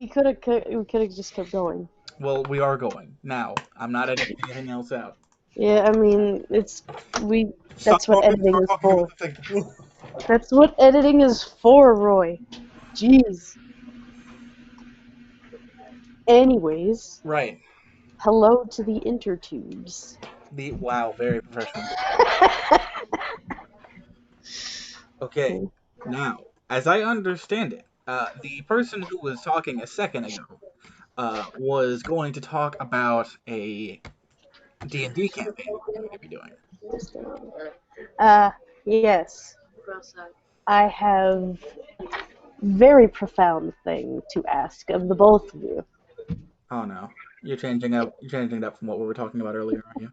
We could have just kept going. Well, we are going now. I'm not editing anything else out. Yeah, I mean, that's what editing is for. About the thing. That's what editing is for, Roy. Jeez. Anyways, Right. hello to the intertubes. Wow, very professional. Okay, now, as I understand it, the person who was talking a second ago was going to talk about a D&D campaign we're going to be doing. Yes. I have very profound thing to ask of the both of you. Oh no, you're changing it up from what we were talking about earlier, aren't you?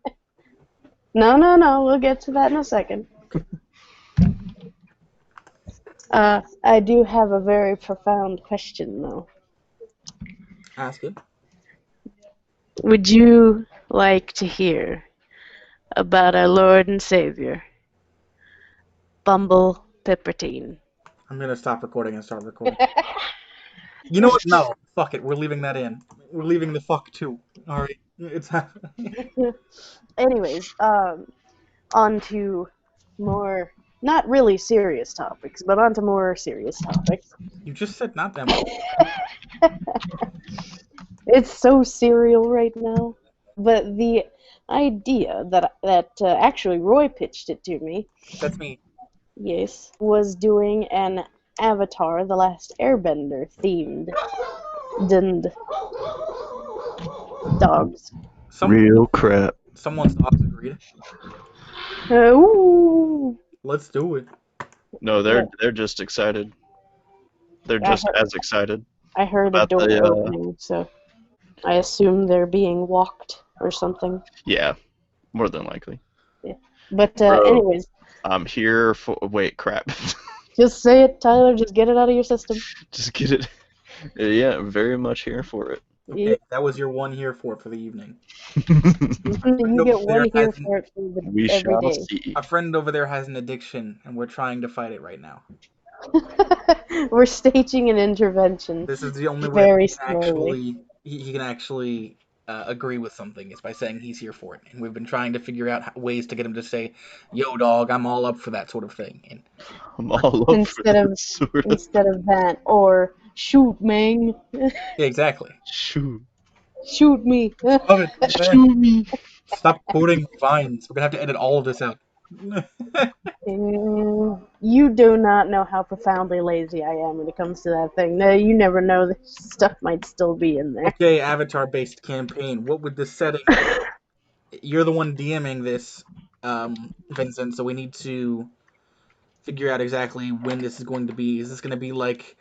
No, we'll get to that in a second. I do have a very profound question, though. Ask it. Would you like to hear about our Lord and Savior, Bumble Pippertine? I'm going to stop recording and start recording. You know what? No. Fuck it. We're leaving that in. We're leaving the fuck too. Alright. It's happening. Anyways, on to more, not really serious topics, but on to more serious topics. You just said not them. It's so serial right now. But the idea that actually Roy pitched it to me. That's me. Yes, was doing an Avatar: The Last Airbender themed dogs. Real crap. Someone's dogs agreed. Ooh. Let's do it. No, they're just excited. They're just as excited. I heard a door opening, so I assume they're being walked or something. Yeah, more than likely. Yeah, but Bro, anyways. I'm here for. Wait, crap. Just say it, Tyler. Just get it out of your system. Just get it. Yeah, very much here for it. Okay, that was your one here for the evening. You get one here for it for we every shall day. see. A friend over there has an addiction, and we're trying to fight it right now. We're staging an intervention. This is the only very way he can actually agree with something is by saying he's here for it. And we've been trying to figure out ways to get him to say, "Yo, dog, I'm all up for that sort of thing." And I'm all up instead for of that sort of... instead of that, or shoot, man. Yeah, exactly. Shoot. Shoot me. Shoot me. Stop quoting vines. We're gonna have to edit all of this out. You do not know how profoundly lazy I am when it comes to that thing. No, you never know. The stuff might still be in there. Okay, Avatar-based campaign. What would the setting... You're the one DMing this, Vincent, so we need to figure out exactly when this is going to be. Is this going to be like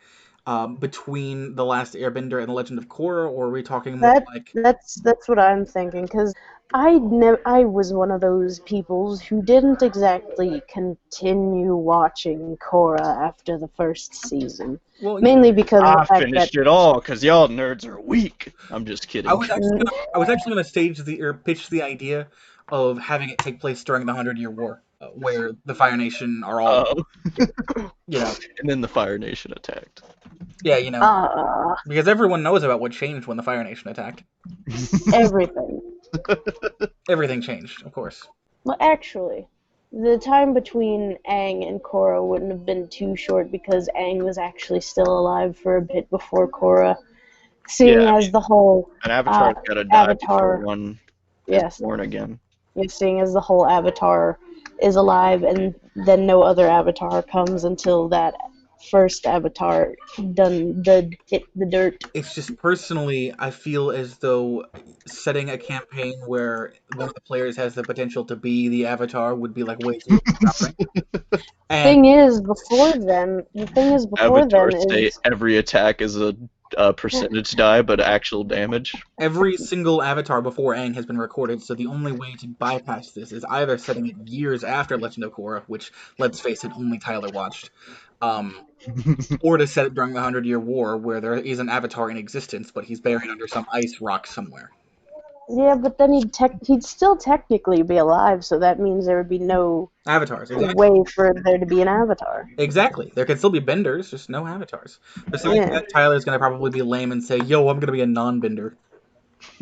between The Last Airbender and The Legend of Korra, or are we talking more like... That's what I'm thinking, because I was one of those peoples who didn't exactly continue watching Korra after the first season. Well, mainly because of the fact finished it all because y'all nerds are weak. I'm just kidding. I was actually gonna pitch the idea of having it take place during the 100-Year War, where the Fire Nation are all, you know, and then the Fire Nation attacked. Yeah, you know, because everyone knows about what changed when the Fire Nation attacked. Everything. Everything changed, of course. Well, actually, the time between Aang and Korra wouldn't have been too short because Aang was actually still alive for a bit before Korra. Seeing as the whole an Avatar's gotta die before one is born again. Yeah, seeing as the whole Avatar is alive and then no other Avatar comes until that first Avatar hit the dirt. It's just personally, I feel as though setting a campaign where one of the players has the potential to be the Avatar would be like way too overpowering. The thing is, before then, every attack is a percentage die, but actual damage. Every single Avatar before Aang has been recorded, so the only way to bypass this is either setting it years after Legend of Korra, which, let's face it, only Tyler watched, or to set it during the 100-Year War, where there is an Avatar in existence, but he's buried under some ice rock somewhere. Yeah, but then he'd still technically be alive, so that means there would be no Avatars, exactly. way for there to be an avatar. Exactly. There can still be benders, just no avatars. Besides Yeah. that, Tyler's gonna probably be lame and say, "Yo, I'm gonna be a non-bender."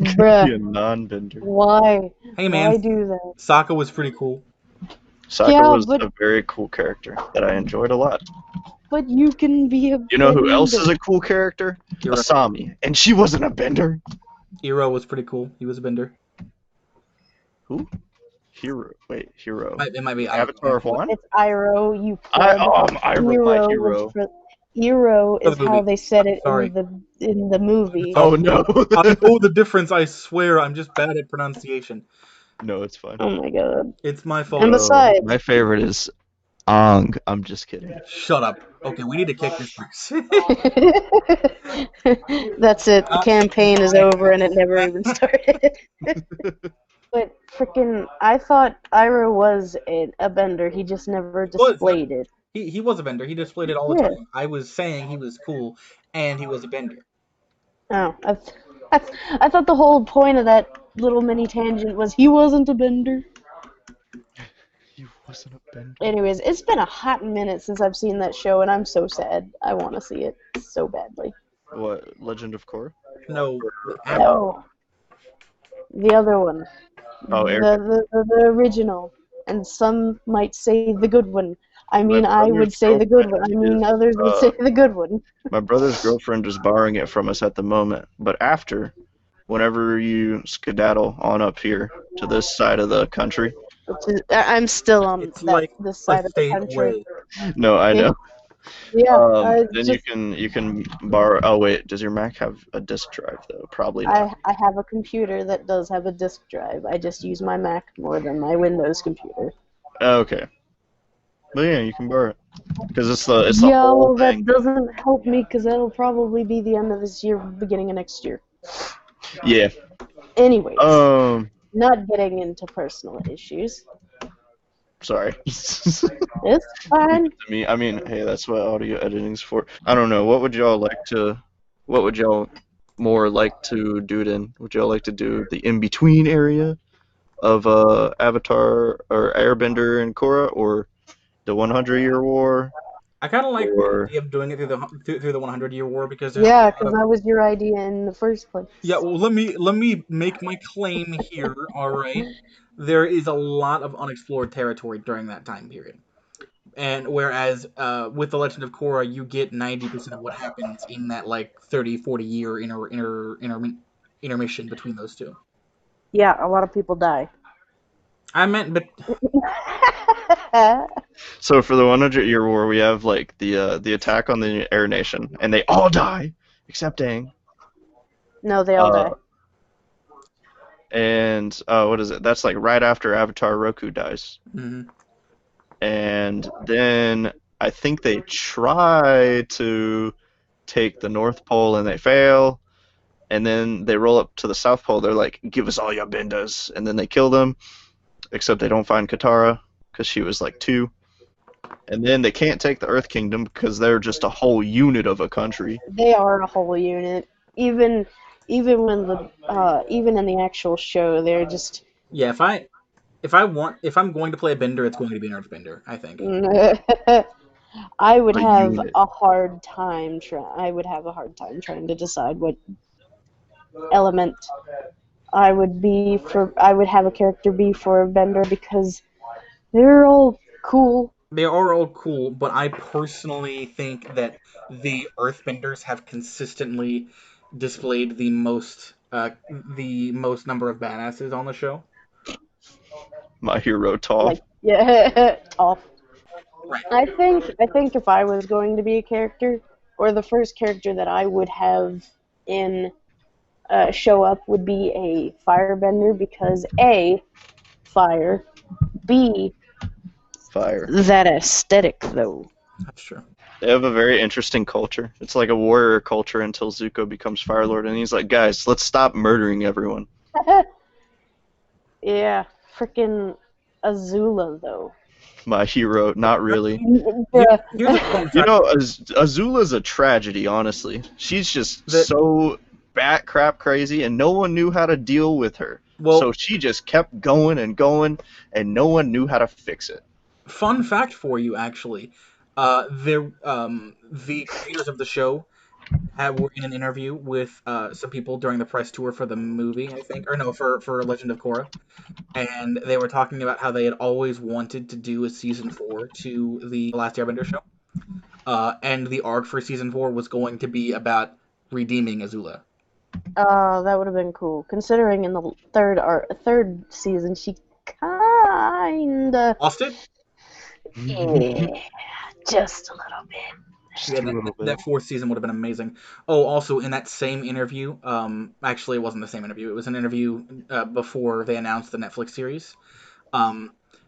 Bruh. Be a non-bender. Why? Hey man, Why do that? Sokka was pretty cool. Sokka was but- a very cool character that I enjoyed a lot. But you can be a You know who bender. else is a cool character? Hero. Asami, and she wasn't a bender. Hero was pretty cool. He was a bender. Who? Hero. Wait, Hero. It might be Avatar of One? It's Iroh, you Iroh, my Hero hero. Hero is The how movie. they said it Sorry. in the movie. Oh no. I know the difference. I swear, I'm just bad at pronunciation. No, it's fine. Oh my god. It's my fault. And besides, My favorite is Aang. I'm just kidding. Shut up. Okay, we need to kick this person. that's it. The campaign is over and it never even started. But freaking, I thought Iroh was a bender. He just never displayed it. He was a bender. He displayed it all the time. I was saying he was cool, and he was a bender. Oh, I thought the whole point of that little mini tangent was he wasn't a bender. He wasn't a bender. Anyways, it's been a hot minute since I've seen that show, and I'm so sad. I want to see it so badly. What? Legend of Korra? No. No. The other one. Oh, the original. And some might say the good one. I mean, I would brother's say the good one. I girlfriend mean, is, others would say the good one. My brother's girlfriend is borrowing it from us at the moment, but whenever you skedaddle on up here to this side of the country. I'm still on It's like this side a of the state country. way. No, I know. Yeah. Then you can borrow. Oh wait, does your Mac have a disk drive though? Probably not. I have a computer that does have a disk drive. I just use my Mac more than my Windows computer. Okay. But yeah, you can borrow it because it's the whole thing. That doesn't help me because that'll probably be the end of this year, beginning of next year. Yeah. Anyways, not getting into personal issues. Sorry. It's fine. I mean, hey, that's what audio editing's for. I don't know. What would y'all more like to do it in? Would y'all like to do the in-between area of Avatar or Airbender and Korra, or the 100-Year War? I kind of like the idea of doing it through the 100-Year War because because that was your idea in the first place. Yeah, well, let me make my claim here. All right, there is a lot of unexplored territory during that time period, and whereas with the Legend of Korra, you get 90% of what happens in that like 30-40 year intermission between those two. Yeah, a lot of people die. I meant, but So for the 100-Year War, we have like the attack on the Air Nation, and they all die except Aang. No, they all die. And what is it? That's like right after Avatar Roku dies. Mm-hmm. And then I think they try to take the North Pole and they fail. And then they roll up to the South Pole. They're like, "Give us all your bendas," and then they kill them. Except they don't find Katara because she was like 2. And then they can't take the Earth Kingdom because they're just a whole unit of a country. They are a whole unit. Even when even in the actual show, they're just. Yeah, if I'm going to play a bender, it's going to be an Earthbender, I think. I would have unit. a hard time trying to decide what element I would have a character be for a bender because they're all cool. They are all cool, but I personally think that the Earthbenders have consistently displayed the most number of badasses on the show. My hero, Toph. Toph. Right. I think if I was going to be a character, or the first character that I would have in show up would be a firebender because A, fire, B, Fire. that aesthetic though. That's true. They have a very interesting culture. It's like a warrior culture until Zuko becomes Fire Lord, and he's like, "Guys, let's stop murdering everyone." Yeah, frickin' Azula though. My hero, not really. Yeah. You know, Azula's a tragedy, honestly. She's just so bat crap crazy, and no one knew how to deal with her. Well, So she just kept going and going, and no one knew how to fix it. fun fact for you, actually. The creators of the show were in an interview with some people during the press tour for the movie, I think, or no, for Legend of Korra, and they were talking about how they had always wanted to do a season 4 to the Last Airbender show, and the arc for season 4 was going to be about redeeming Azula. That would have been cool. Considering in the third season she kinda Lost it? yeah, just a little bit. Yeah, that fourth season would have been amazing. Oh, also in that same interview, actually it wasn't the same interview. It was an interview before they announced the Netflix series.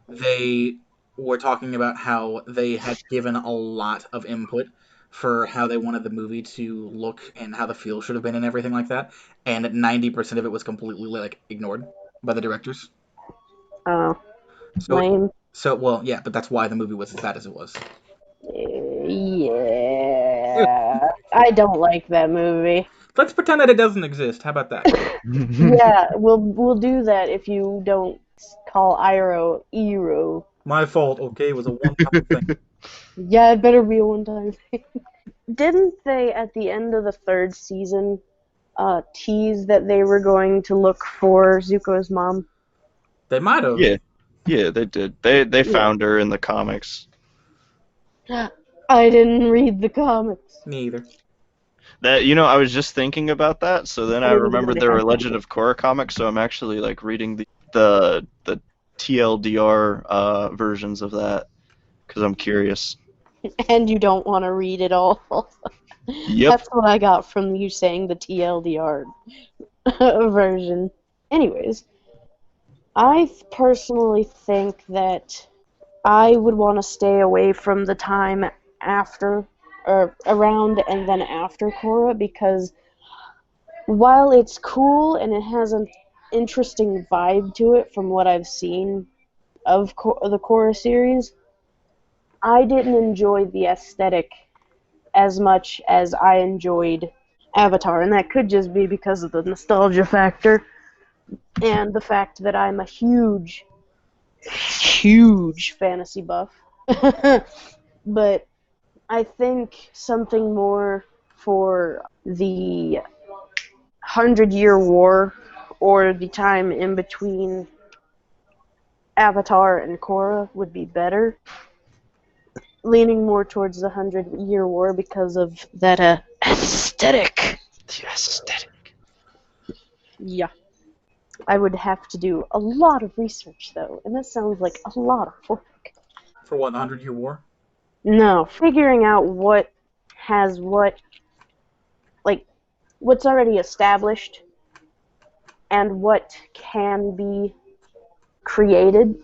They were talking about how they had given a lot of input for how they wanted the movie to look and how the feel should have been and everything like that, and 90% of it was completely like ignored by the directors. Oh, So, lame. well, yeah, but that's why the movie was as bad as it was. Yeah, I don't like that movie. Let's pretend that it doesn't exist. How about that? Yeah, we'll do that if you don't call Iroh Ero. My fault, okay? It was a one-time thing. Yeah, it better be a one-time thing. Didn't they, at the end of the third season, tease that they were going to look for Zuko's mom? They might have. Yeah, they did. They found her in the comics. I didn't read the comics. Neither. That I was just thinking about that. So then I didn't remembered really there were have Legend of Korra comics. So I'm actually like reading the TLDR versions of that because I'm curious. And you don't want to read it all. Yep. That's what I got from you saying the TLDR version. Anyways, I personally think that I would want to stay away from the time after, or around and then after Korra, because while it's cool and it has an interesting vibe to it from what I've seen of the Korra series, I didn't enjoy the aesthetic as much as I enjoyed Avatar, and that could just be because of the nostalgia factor and the fact that I'm a huge fantasy buff. But I think something more for the 100-Year War, or the time in between Avatar and Korra, would be better. Leaning more towards the 100-Year War because of that aesthetic. The aesthetic. Yeah. I would have to do a lot of research, though, and that sounds like a lot of work. For what, the 100-Year War? No, figuring out what has what, like, what's already established and what can be created,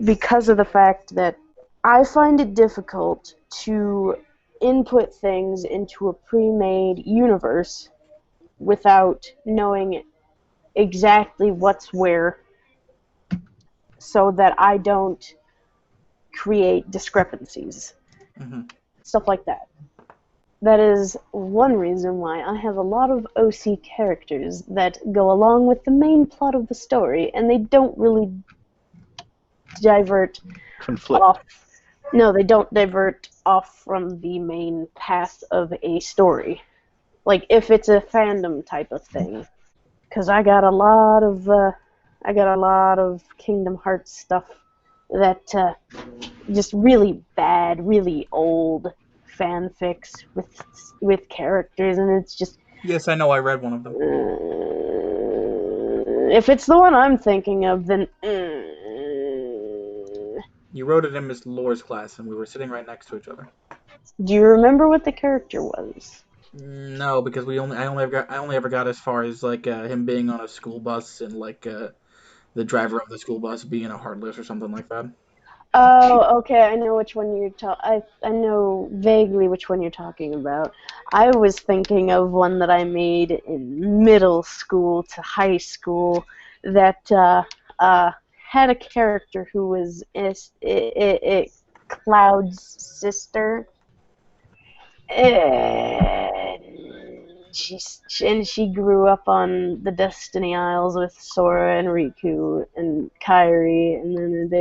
because of the fact that I find it difficult to input things into a pre-made universe without knowing exactly what's where, so that I don't create discrepancies. Mm-hmm. Stuff like that. That is one reason why I have a lot of OC characters that go along with the main plot of the story, and they don't really Conflict. off. No, they don't divert off from the main path of a story. Like, if it's a fandom type of thing. Because I got a lot of Kingdom Hearts stuff that just really bad, really old fanfics with characters, and it's just. Yes, I know. I read one of them. If it's the one I'm thinking of, then. You wrote it in Miss Lore's class, and we were sitting right next to each other. Do you remember what the character was? No, because I only ever got as far as like him being on a school bus and like the driver of the school bus being a heartless or something like that. Oh, okay. I know which one you're I know vaguely which one you're talking about. I was thinking of one that I made in middle school to high school that had a character who was Cloud's sister. she grew up on the Destiny Isles with Sora and Riku and Kairi, and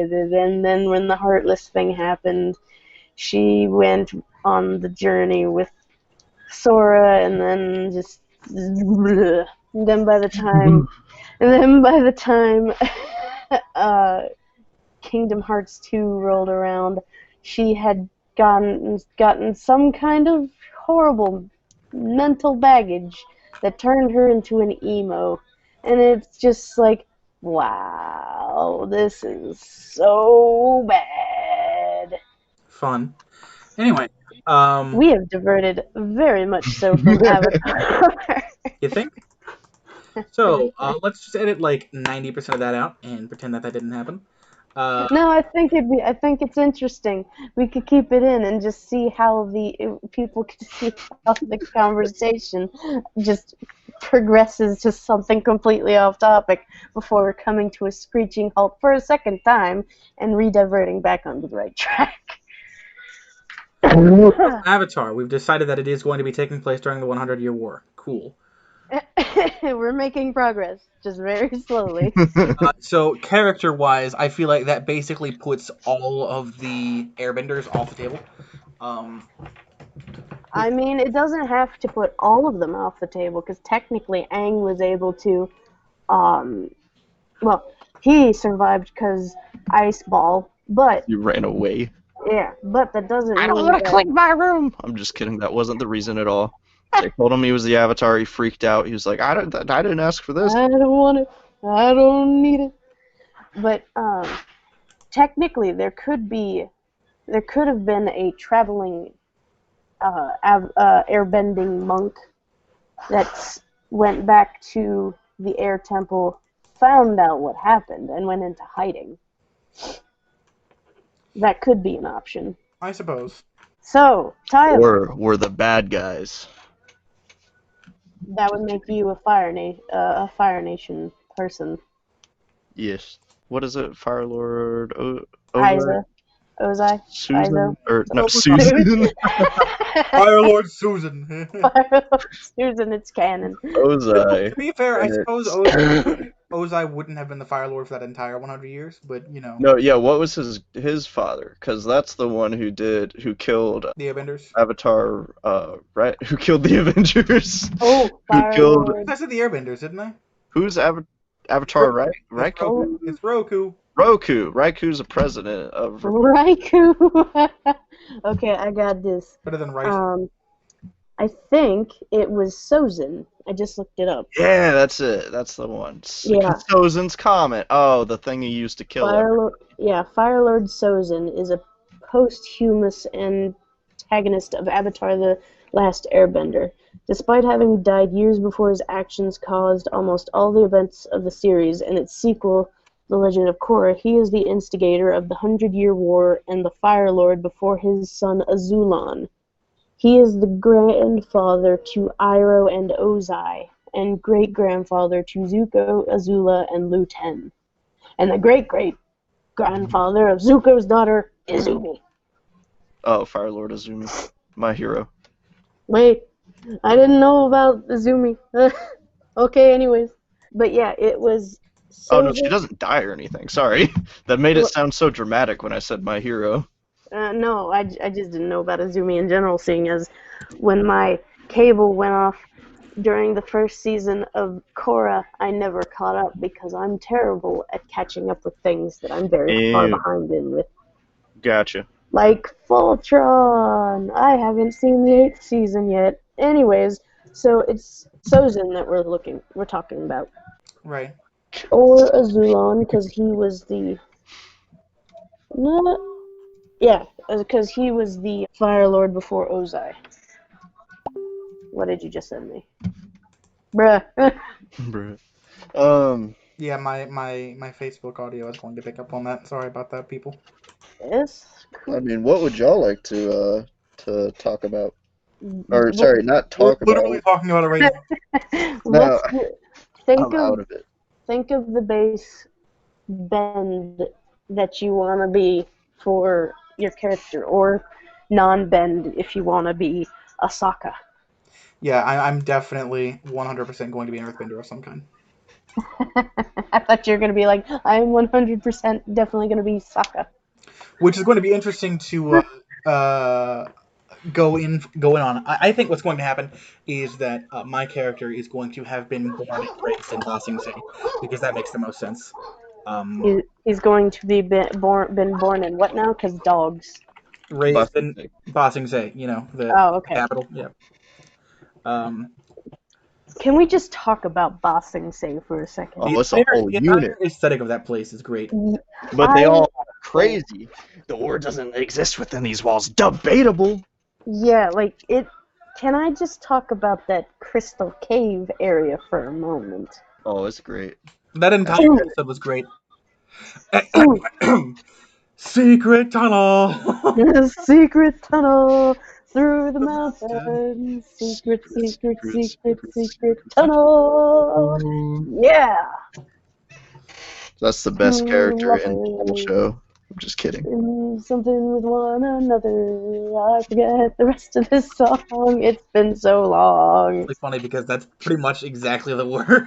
then when the Heartless thing happened, she went on the journey with Sora, and then just bleh. And then by the time Kingdom Hearts 2 rolled around, she had gotten some kind of horrible mental baggage that turned her into an emo. And it's just like, wow, this is so bad. Fun. Anyway, We have diverted very much so from Avatar. you think? So, let's just edit like 90% of that out and pretend that didn't happen. No, I think it's interesting. We could keep it in and just see how people could see how the conversation just progresses to something completely off topic before coming to a screeching halt for a second time and re-diverting back onto the right track. Avatar. We've decided that it is going to be taking place during the 100-Year War. Cool. We're making progress, just very slowly. So, character-wise, I feel like that basically puts all of the Airbenders off the table. I mean, it doesn't have to put all of them off the table, because technically Aang was able to, well, he survived because Ice Ball, but... You ran away. Yeah, but that doesn't I don't mean want to that... clean my room! I'm just kidding, that wasn't the reason at all. They told him he was the Avatar, he freaked out, he was like, I didn't ask for this. I don't want it, I don't need it. But, technically, there could have been a traveling airbending monk that went back to the air temple, found out what happened, and went into hiding. That could be an option. I suppose. So, Tyler. Or we're the bad guys. That would make you a Fire Nation person. Yes. What is it? Fire Lord Ozai? Susan? Izo? Or, no, Susan. Fire Lord Susan. Fire Lord Susan, it's canon. Ozai. To be fair, I suppose Ozai wouldn't have been the Fire Lord for that entire 100 years, but, you know. No, yeah, what was his father? Because that's the one who killed The Airbenders. Avatar, right? Who killed the Avengers? Oh, Fire killed- Lord. I said the Airbenders, didn't I? Who's Avatar, right? Raikou? It's Roku. Roku. Raiku's a president of... Raikou. Okay, I got this. Better than Rice. I think it was Sozin. I just looked it up. Yeah, that's it. That's the one. Yeah. Sozin's Comet. Oh, the thing he used to kill him. Fire Lord Sozin is a posthumous antagonist of Avatar: The Last Airbender. Despite having died years before his actions caused almost all the events of the series and its sequel, The Legend of Korra, he is the instigator of the 100-Year War and the Fire Lord before his son Azulon. He is the grandfather to Iroh and Ozai, and great-grandfather to Zuko, Azula, and Lu Ten. And the great-great-grandfather of Zuko's daughter, Izumi. Oh, Fire Lord Izumi. My hero. Wait, I didn't know about Izumi. Okay, anyways. But yeah, it was... Oh, no, she doesn't die or anything. Sorry. That made it sound so dramatic when I said my hero. No, I just didn't know about Izumi in general, seeing as when my cable went off during the first season of Korra, I never caught up because I'm terrible at catching up with things that I'm very far behind in with. Gotcha. Like Voltron! I haven't seen the 8th season yet. Anyways, so it's Sozin that we're talking about. Right. Or Azulon, because he was the... Yeah, because he was the Fire Lord before Ozai. What did you just send me? Bruh. Bruh. Yeah, my Facebook audio is going to pick up on that. Sorry about that, people. It's cool. I mean, what would y'all like to talk about? Or, sorry, not talk We're about. literally talking about it right now. No, Think out of it. Think of the base bend that you want to be for your character, or non-bend if you want to be Asaka. Yeah, I'm definitely 100% going to be an earthbender of some kind. I thought you were going to be like, I'm 100% definitely going to be Sokka. Which is going to be interesting to go in on. I think what's going to happen is that my character is going to have been born and raised in Ba Sing Se, because that makes the most sense. He's going to be been born in what now? Because dogs. Raised in Ba Sing Se, the capital. Yeah. Can we just talk about Ba Sing Se for a second? Oh, it's a whole the unit. entire aesthetic of that place is great. But they all are crazy. The war doesn't exist within these walls. Debatable. Yeah, like it. Can I just talk about that Crystal Cave area for a moment? Oh, it's great. That entire episode was great. Secret tunnel. Secret tunnel through the mountains. Secret tunnel. Yeah. That's the best character in the whole show. I'm just kidding. Something with one another. I forget the rest of this song. It's been so long. It's funny because that's pretty much exactly the word.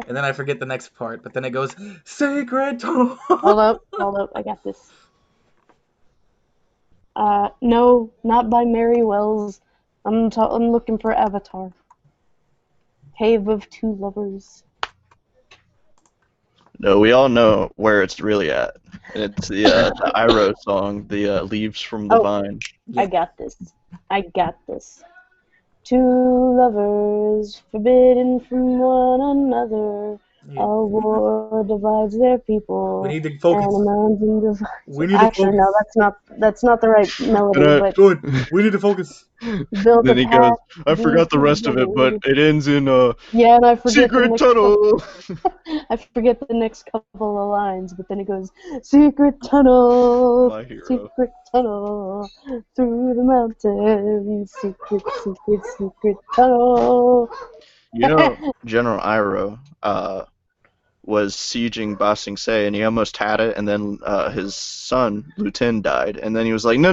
And then I forget the next part, but then it goes, Sacred Tunnel. Hold up. I got this. No, not by Mary Wells. I'm looking for Avatar. Cave of Two Lovers. No, we all know where it's really at. It's the Iroh song, the Leaves from the Vine. I got this. Two lovers forbidden from one another. A war divides their people. We need to focus. And a mountain divides. We need to Actually, focus. no, that's not the right melody. But good. We need to focus. Then he goes, I forgot the rest of it, but it ends in yeah, and I forget Secret Tunnel. I forget the next couple of lines, but then it goes, Secret Tunnel, My hero. Secret Tunnel, through the mountains, Secret Tunnel. You know, General Iroh was sieging Ba Sing Se, and he almost had it, and then his son, Luten, died, and then he was like, no,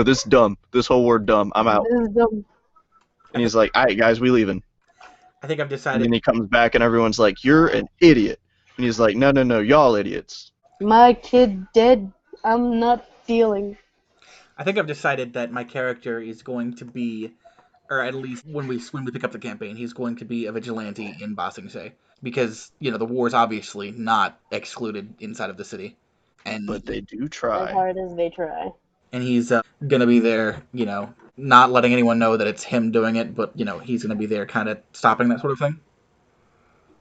this is dumb. This whole war dumb. I'm out. This is dumb. And he's like, all right, guys, we leaving. I think I've And decided. then he comes back, and everyone's like, you're an idiot. And he's like, no, y'all idiots. My kid dead. I'm not feeling. I think I've decided that my character is going to be, or at least when we pick up the campaign, he's going to be a vigilante in Ba Sing Se. Because, the war is obviously not excluded inside of the city. But they do try. As hard as they try. And he's going to be there, not letting anyone know that it's him doing it, but, he's going to be there kind of stopping that sort of thing.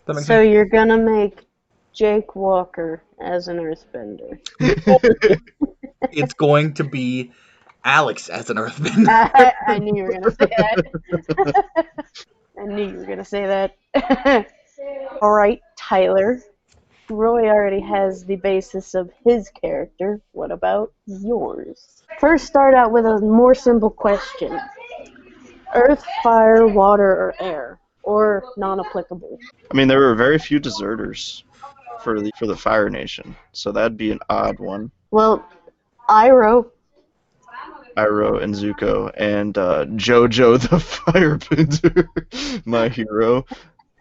That makes So sense? you're gonna make Jake Walker as an earthbender. It's going to be Alex as an earthbender. I knew you were gonna say that. All right, Tyler. Roy already has the basis of his character. What about yours? First, start out with a more simple question. Earth, fire, water, or air? Or non-applicable? I mean, there were very few deserters for the Fire Nation, so that'd be an odd one. Well, Iroh and Zuko, and Jojo the Firebender, my hero.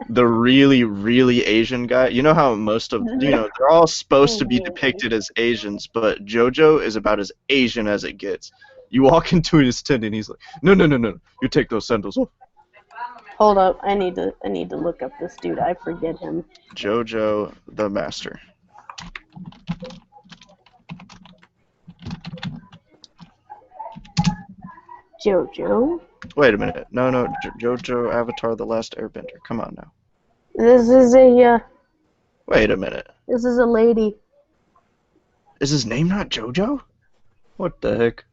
The really, really Asian guy. You know how most of, they're all supposed to be depicted as Asians, but Jojo is about as Asian as it gets. You walk into his tent and he's like, no, you take those sandals off. Hold up, I need to look up this dude. I forget him. Jojo the Master. Jojo? Wait a minute. No, Jojo Avatar the Last Airbender. Come on now. This is a, Wait a minute. this is a lady. Is his name not Jojo? What the heck?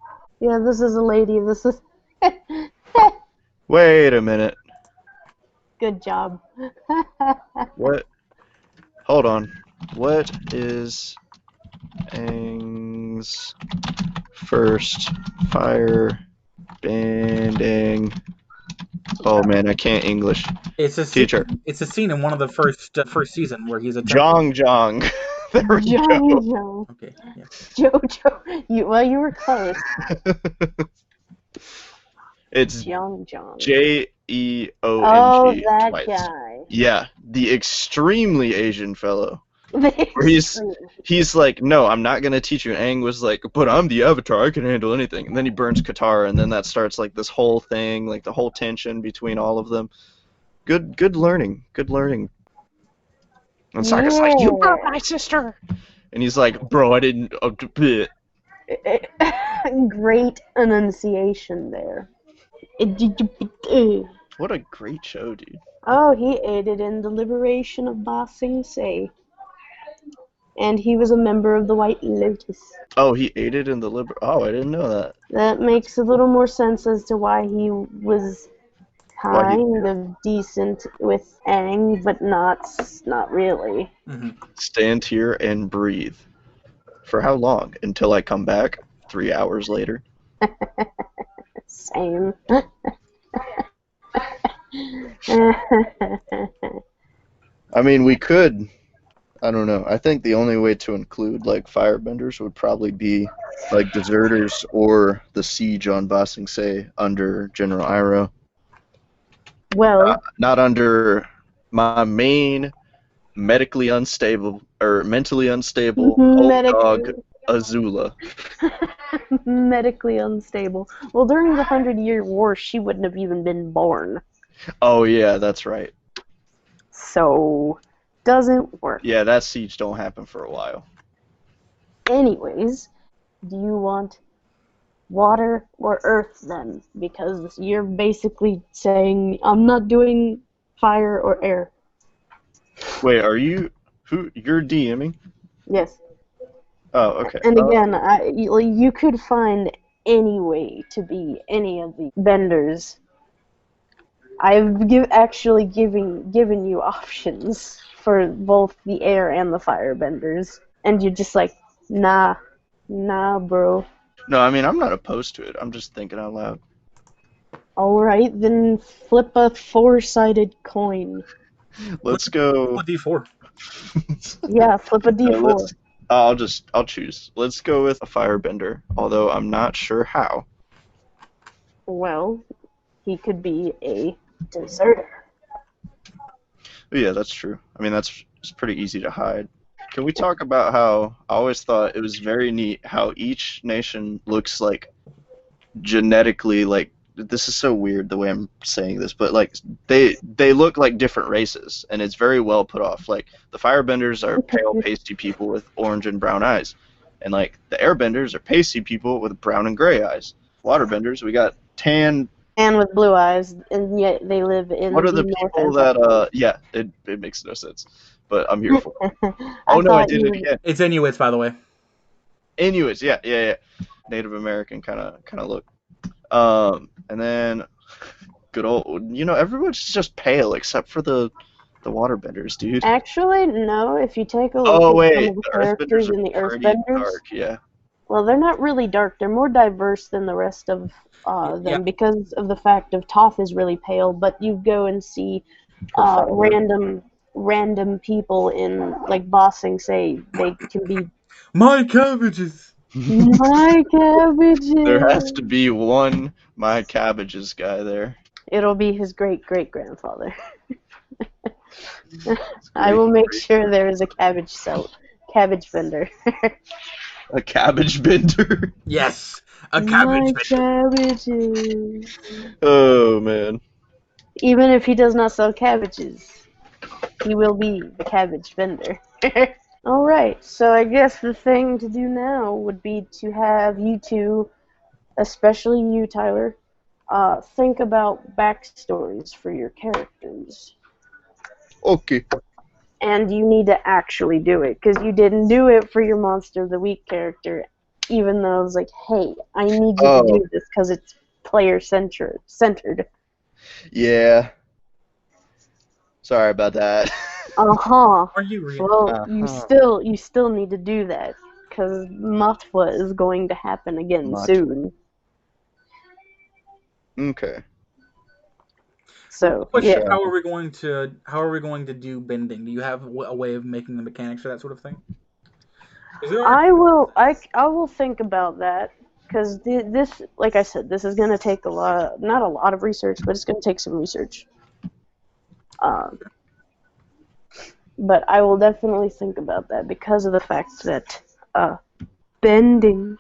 Yeah, this is a lady. This is... Wait a minute. Good job. What? Hold on. What is Aang's first fire bending? Oh man, I can't English. It's a Teacher. It's a scene in one of the first season where he's a Jong. There we go. Jojo. Okay. Yeah. Jojo. You were close. It's John. Jeong Oh, that twice. guy. Yeah, the extremely Asian fellow. The Where he's like, no, I'm not gonna teach you. And Aang was like, but I'm the Avatar, I can handle anything. And then he burns Katara, and then that starts like this whole thing, like the whole tension between all of them. Good learning. And Sokka's like, you burned my sister. And he's like, bro, I didn't. Great enunciation there. What a great show, dude. Oh, he aided in the liberation of Ba Sing Se. And he was a member of the White Lotus. Oh, he aided in the Oh, I didn't know that. That makes a little more sense as to why he was kind of decent with Aang, but not really. Mm-hmm. Stand here and breathe. For how long? Until I come back 3 hours later. Same. I mean, we could. I don't know. I think the only way to include like firebenders would probably be like deserters or the siege on Ba Sing Se under General Iroh. Well, Not under my main mentally unstable dog Azula. medically unstable. Well, during the 100-Year War, she wouldn't have even been born. Oh yeah, that's right. So, doesn't work. Yeah, that siege don't happen for a while. Anyways, do you want water or earth then? Because you're basically saying, I'm not doing fire or air. Wait, you're DMing? Yes. Oh, okay. And again, you could find any way to be any of the benders. I've given you options for both the air and the fire benders, and you're just like, nah, bro. No, I mean, I'm not opposed to it. I'm just thinking out loud. Alright, then flip a 4-sided coin. Let's go. A D4. Yeah, flip a D4. I'll choose. Let's go with a firebender, although I'm not sure how. Well, he could be a deserter. Yeah, that's true. I mean, it's pretty easy to hide. Can we talk about how I always thought it was very neat how each nation looks like genetically like, this is so weird the way I'm saying this, but like they look like different races, and it's very well put off. Like the firebenders are pale, pasty people with orange and brown eyes, and like the airbenders are pasty people with brown and gray eyes. Waterbenders, we got tan. And with blue eyes, and yet they live in. What are the people that? Yeah, it makes no sense, but I'm here for it. I did it again. It's Inuits, by the way. Inuits, yeah. Native American kind of look. And then good old, everyone's just pale except for the waterbenders, dude. Actually, no. If you take a look at some of the characters in the Earthbenders, dark, yeah. Well, they're not really dark. They're more diverse than the rest of them because of the fact of Toph is really pale. But you go and see random people in like Ba Sing Se, they can be. My cabbages. My cabbages. There has to be one my cabbages guy there. It'll be his great-great-grandfather. I will make sure there is a cabbage vendor. A cabbage bender? Yes, a cabbage vendor. Cabbages. Oh, man. Even if he does not sell cabbages, he will be the cabbage vendor. Alright, so I guess the thing to do now would be to have you two, especially you, Tyler, think about backstories for your characters. Okay. And you need to actually do it, because you didn't do it for your Monster of the Week character, even though I was like, hey, I need you to do this because it's player-centered. Yeah. Sorry about that. Uh-huh. Are you real? Well, you still need to do that, because Matwa is going to happen again soon. Okay. So, question, how are we going to do bending? Do you have a way of making the mechanics for that sort of thing? I will think about that. because this, like I said, this is going to take not a lot of research, but it's going to take some research. But I will definitely think about that because of the fact that bending.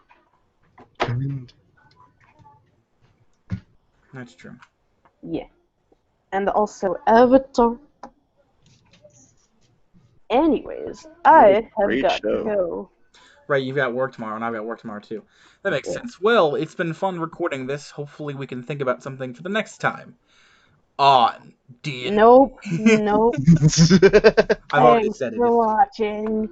That's true. Yeah. And also Avatar. Anyways, I have great got show. to go. Right, you've got work tomorrow, and I've got work tomorrow too. That makes sense. Well, it's been fun recording this. Hopefully we can think about something for the next time. On D&D. Nope. I've already Thanks said it. for watching.